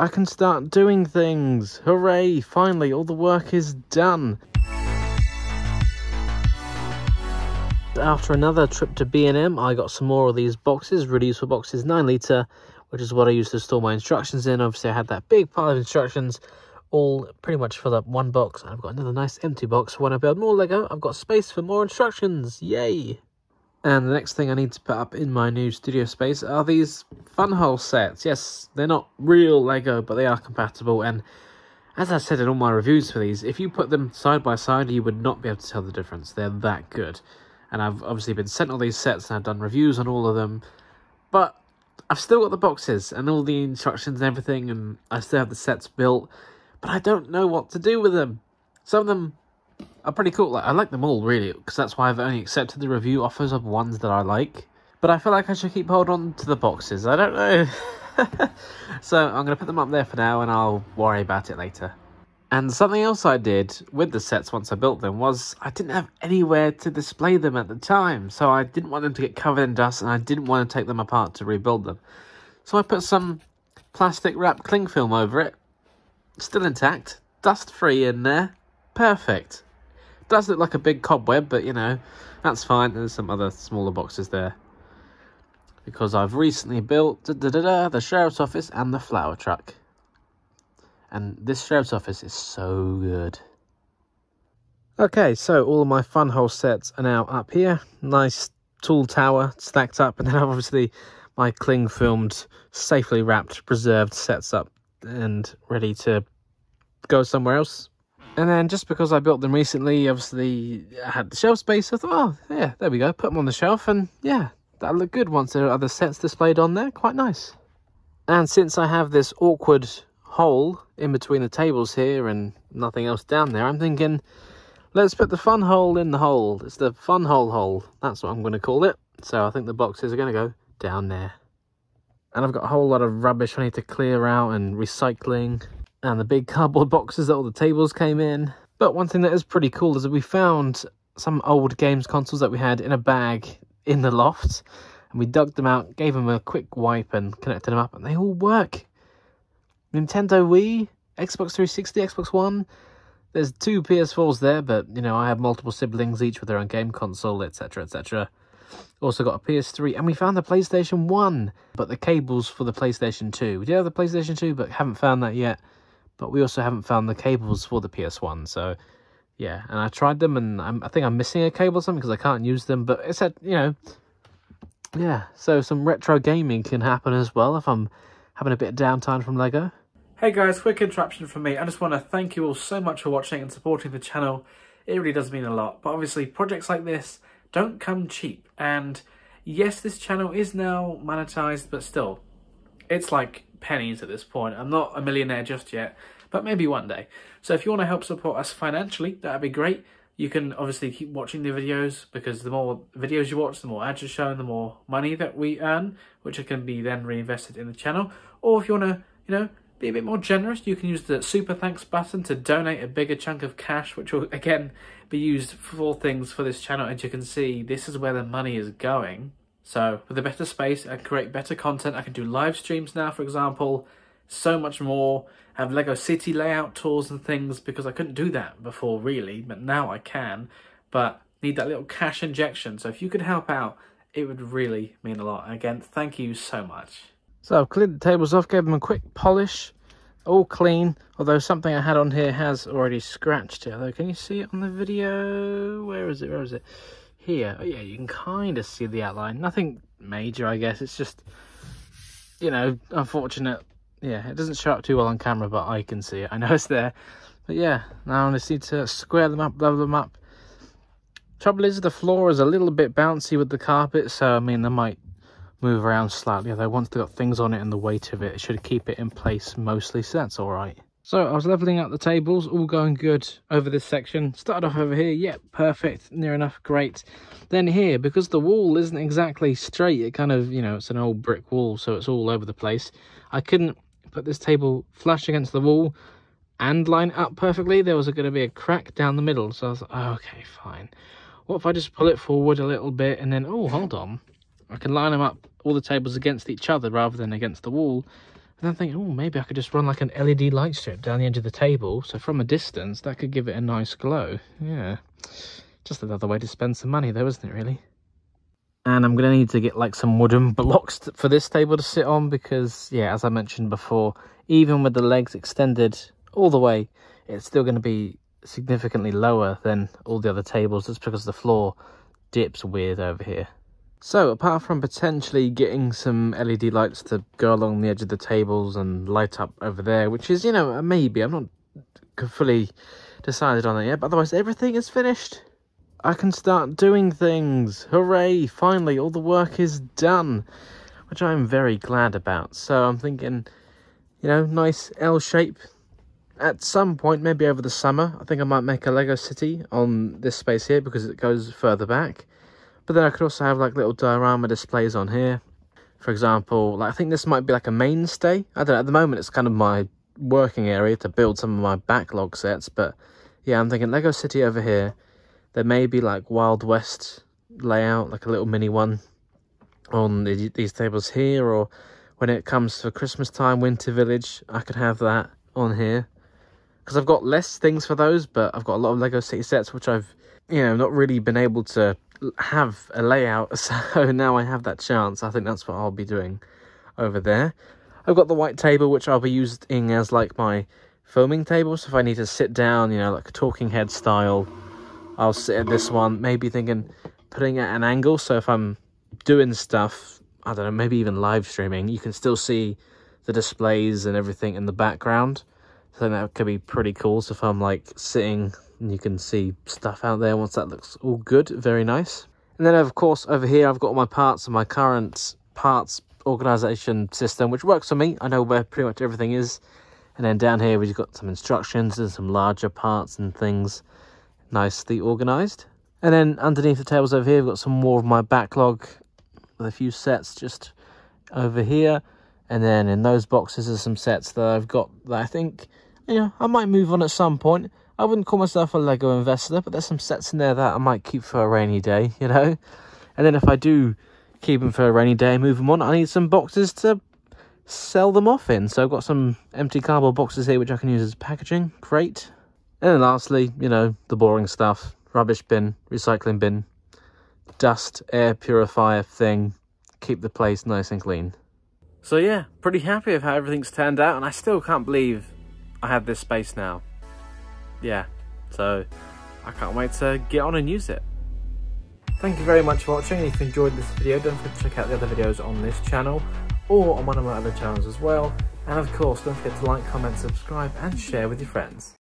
I can start doing things. Hooray, finally, all the work is done. After another trip to B&M, I got some more of these boxes, really useful boxes, 9 litre, which is what I used to store my instructions in. Obviously, I had that big pile of instructions, all pretty much filled up one box. I've got another nice empty box. When I build more Lego, I've got space for more instructions. Yay! And the next thing I need to put up in my new studio space are these funhole sets. Yes, they're not real Lego, but they are compatible. And as I said in all my reviews for these, if you put them side by side, you would not be able to tell the difference. They're that good. And I've obviously been sent all these sets and I've done reviews on all of them. But I've still got the boxes and all the instructions and everything, and I still have the sets built. But I don't know what to do with them. Some of them are pretty cool. I like them all, really, because that's why I've only accepted the review offers of ones that I like. But I feel like I should keep hold on to the boxes. I don't know. So I'm going to put them up there for now, and I'll worry about it later. And something else I did with the sets once I built them was I didn't have anywhere to display them at the time. So I didn't want them to get covered in dust, and I didn't want to take them apart to rebuild them. So I put some plastic wrap cling film over it. Still intact, dust-free in there. Perfect. Does look like a big cobweb, but, you know, that's fine. There's some other smaller boxes there. Because I've recently built the sheriff's office and the flower truck. And this sheriff's office is so good. Okay, so all of my funhole sets are now up here. Nice tall tower stacked up. And then obviously my cling filmed, safely wrapped, preserved sets up and ready to go somewhere else. And then just because I built them recently, obviously I had the shelf space. I thought, oh yeah, there we go, put them on the shelf, and yeah, that'll look good once there are other sets displayed on there. Quite nice. And since I have this awkward hole in between the tables here and nothing else down there, I'm thinking, let's put the fun hole in the hole. It's the fun hole. That's what I'm going to call it. So I think the boxes are going to go down there. And I've got a whole lot of rubbish I need to clear out and recycling. And the big cardboard boxes that all the tables came in. But one thing that is pretty cool is that we found some old games consoles that we had in a bag in the loft. And we dug them out, gave them a quick wipe and connected them up. And they all work. Nintendo Wii, Xbox 360, Xbox One. There's 2 PS4s there, but, you know, I have multiple siblings, each with their own game console, etc, etc. Also got a PS3, and we found the PlayStation 1, but the cables for the PlayStation 2. We did have the PlayStation 2, but haven't found that yet. But we also haven't found the cables for the PS1, so yeah. And I tried them, and I think I'm missing a cable or something because I can't use them. But it said, you know, yeah. So some retro gaming can happen as well if I'm having a bit of downtime from Lego. Hey guys, quick interruption from me. I just want to thank you all so much for watching and supporting the channel. It really does mean a lot. But obviously, projects like this don't come cheap. And yes, this channel is now monetized, but still, it's like pennies at this point. I'm not a millionaire just yet, but maybe one day. So if you want to help support us financially, that'd be great. You can obviously keep watching the videos, because the more videos you watch, the more ads are shown, the more money that we earn, which can be then reinvested in the channel. Or if you want to, you know, be a bit more generous, you can use the super thanks button to donate a bigger chunk of cash, which will again be used for things for this channel. As you can see, this is where the money is going. So with a better space, I can create better content. I can do live streams now, for example, so much more. Have Lego City layout tours and things, because I couldn't do that before really, but now I can. But need that little cash injection. So if you could help out, it would really mean a lot. And again, thank you so much. So I've cleared the tables off, gave them a quick polish, all clean, although something I had on here has already scratched it. Although, can you see it on the video? Where is it? Here. Oh yeah, you can kind of see the outline. Nothing major, I guess. It's just, you know, unfortunate. Yeah, it doesn't show up too well on camera, but I can see it. I know it's there. But yeah, now I just need to square them up, level them up. Trouble is, the floor is a little bit bouncy with the carpet, so I mean, they might move around slightly, although once they've got things on it and the weight of it, it should keep it in place mostly, so that's all right. So I was leveling out the tables, all going good over this section. Started off over here, yep, perfect, near enough, great. Then here, because the wall isn't exactly straight, it kind of, you know, it's an old brick wall, so it's all over the place. I couldn't put this table flush against the wall and line it up perfectly. There was going to be a crack down the middle, so I was like, oh, okay, fine. What if I just pull it forward a little bit and then, oh, hold on, I can line them up, all the tables against each other rather than against the wall. And then thinking, oh, maybe I could just run like an LED light strip down the edge of the table. So from a distance, that could give it a nice glow. Yeah. Just another way to spend some money though, isn't it, really? And I'm going to need to get like some wooden blocks for this table to sit on because, yeah, as I mentioned before, even with the legs extended all the way, it's still going to be significantly lower than all the other tables just because the floor dips weird over here. So, apart from potentially getting some LED lights to go along the edge of the tables and light up over there, which is, you know, a maybe. I'm not fully decided on it yet, but otherwise everything is finished. I can start doing things. Hooray! Finally, all the work is done, which I'm very glad about. So I'm thinking, you know, nice L shape. At some point, maybe over the summer, I think I might make a Lego city on this space here because it goes further back. But then I could also have like little diorama displays on here. For example, like I think this might be like a mainstay. I don't know, at the moment it's kind of my working area to build some of my backlog sets. But yeah, I'm thinking Lego City over here. There may be like Wild West layout, like a little mini one on these tables here. Or when it comes for Christmas time, Winter Village, I could have that on here. Because I've got less things for those, but I've got a lot of Lego City sets, which I've, you know, not really been able to have a layout, so now I have that chance. I think that's what I'll be doing over there. I've got the white table, which I'll be using as like my filming table, so if I need to sit down, you know, like a talking head style, I'll sit at this one, maybe thinking putting it at an angle, so if I'm doing stuff, I don't know, maybe even live streaming, you can still see the displays and everything in the background. So I think that could be pretty cool. So if I'm like sitting and you can see stuff out there once that looks all good, very nice. And then of course over here I've got all my parts and my current parts organization system, which works for me. I know where pretty much everything is. And then down here we've got some instructions and some larger parts and things nicely organized. And then underneath the tables over here we've got some more of my backlog with a few sets just over here. And then in those boxes are some sets that I've got that I think, you know, I might move on at some point. I wouldn't call myself a Lego investor, but there's some sets in there that I might keep for a rainy day, you know. And then if I do keep them for a rainy day and move them on, I need some boxes to sell them off in. So I've got some empty cardboard boxes here which I can use as packaging. Great. And then lastly, you know, the boring stuff. Rubbish bin, recycling bin, dust, air purifier thing. Keep the place nice and clean. So yeah, pretty happy with how everything's turned out, and I still can't believe I have this space now. Yeah, so I can't wait to get on and use it. Thank you very much for watching. If you enjoyed this video, don't forget to check out the other videos on this channel or on one of my other channels as well. And of course, don't forget to like, comment, subscribe and share with your friends.